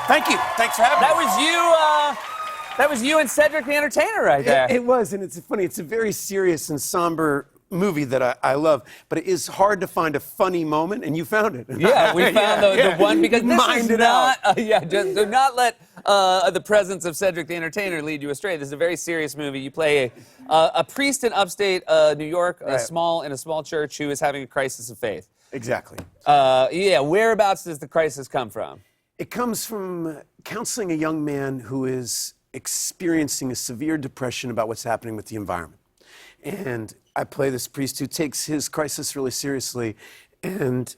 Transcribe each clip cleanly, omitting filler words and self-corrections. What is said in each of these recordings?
Thank you. Thanks for having me. That was you. That was you and Cedric the Entertainer right there. It was, and it's funny. It's a very serious and somber movie that I love, but it is hard to find a funny moment, and you found it. Yeah, we found the one because this Mind is it not. out. Just do not let the presence of Cedric the Entertainer lead you astray. This is a very serious movie. You play a priest in upstate New York, in a small church who is having a crisis of faith. Exactly. Yeah, whereabouts does the crisis come from? It comes from counseling a young man who is experiencing a severe depression about what's happening with the environment. And I play this priest who takes his crisis really seriously, and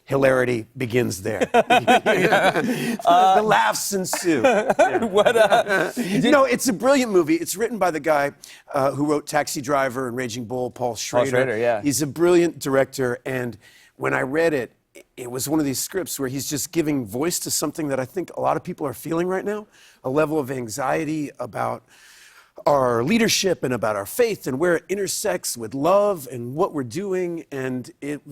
hilarity begins there. The laughs ensue. Yeah. No, it's a brilliant movie. It's written by the guy who wrote Taxi Driver and Raging Bull, Paul Schrader. Paul Schrader, yeah. He's a brilliant director, and when I read it, it was one of these scripts where he's just giving voice to something that I think a lot of people are feeling right now, a level of anxiety about our leadership and about our faith and where it intersects with love and what we're doing. And it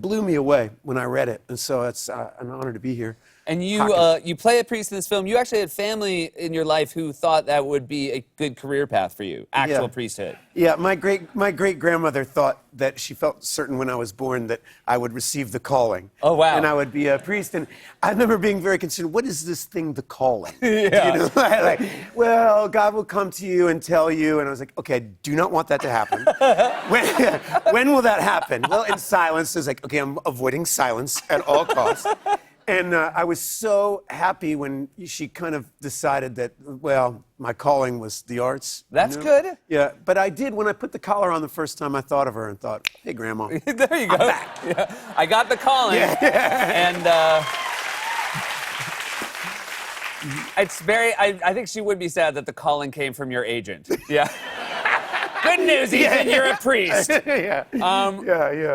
blew me away when I read it. And so it's an honor to be here. And you play a priest in this film. You actually had family in your life who thought that would be a good career path for you, actual priesthood. Yeah, my great grandmother thought that she felt certain when I was born that I would receive the calling. Oh, wow. And I would be a priest. And I remember being very concerned, what is this thing, the calling? Yeah. You know, like, well, God will come to you and tell you. And I was like, okay, I do not want that to happen. when will that happen? Well, in silence. I was like, okay, I'm avoiding silence at all costs. And I was so happy when she kind of decided that, well, my calling was the arts. That's good. Yeah, but I did, when I put the collar on the first time, I thought of her and thought, hey, Grandma. There you go. I'm back. Yeah. I got the calling. Yeah. And it's very, I think she would be sad that the calling came from your agent. Yeah. Good news, Ethan, you're a priest. Yeah.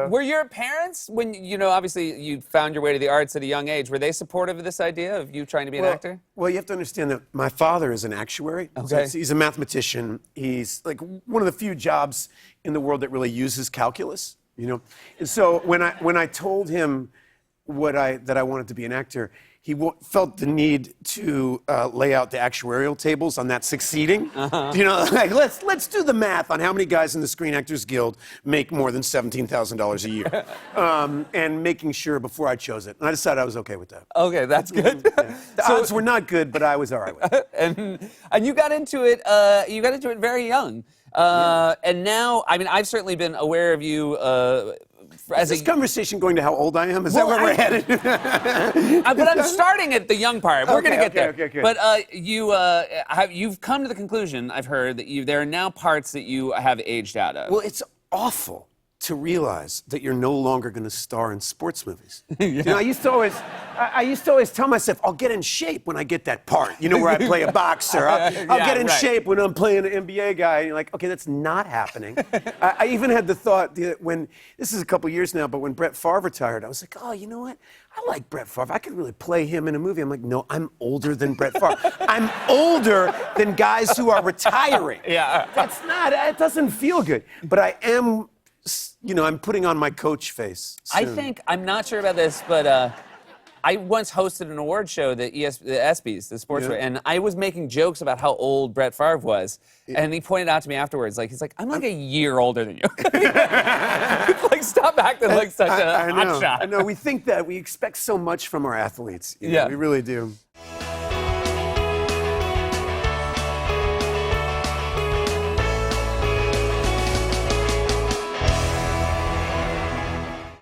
Were your parents, when, obviously you found your way to the arts at a young age, were they supportive of this idea of you trying to be an actor? Well, you have to understand that my father is an actuary. Okay. So he's a mathematician. He's like one of the few jobs in the world that really uses calculus, And so when I told him that I wanted to be an actor, he felt the need to lay out the actuarial tables on that succeeding. Like let's do the math on how many guys in the Screen Actors Guild make more than $17,000 a year, and making sure before I chose it. And I decided I was okay with that. Okay, that's good. Yeah. The odds were not good, but I was all right with it. And you got into it. You got into it very young. And now, I mean, I've certainly been aware of you. Is this conversation going to how old I am? Is that where we're headed? But I'm starting at the young part. We're going to get there. Okay. But you've come to the conclusion, I've heard, that there are now parts that you have aged out of. Well, it's awful to realize that you're no longer going to star in sports movies. I used to always tell myself, I'll get in shape when I get that part. Where I play a boxer. I'll get in shape when I'm playing an NBA guy. And you're like, okay, that's not happening. I even had the thought when, this is a couple years now, but when Brett Favre retired, I was like, oh, you know what? I like Brett Favre. I could really play him in a movie. I'm like, no, I'm older than Brett Favre. I'm older than guys who are retiring. Yeah. It doesn't feel good. But I am, I'm putting on my coach face soon. I'm not sure about this, but I once hosted an award show, the ESPYs, the sports, and I was making jokes about how old Brett Favre was, and he pointed out to me afterwards, he's like, I'm like a year older than you. Like, stop acting like such a hotshot. I know, we think that. We expect so much from our athletes. We really do.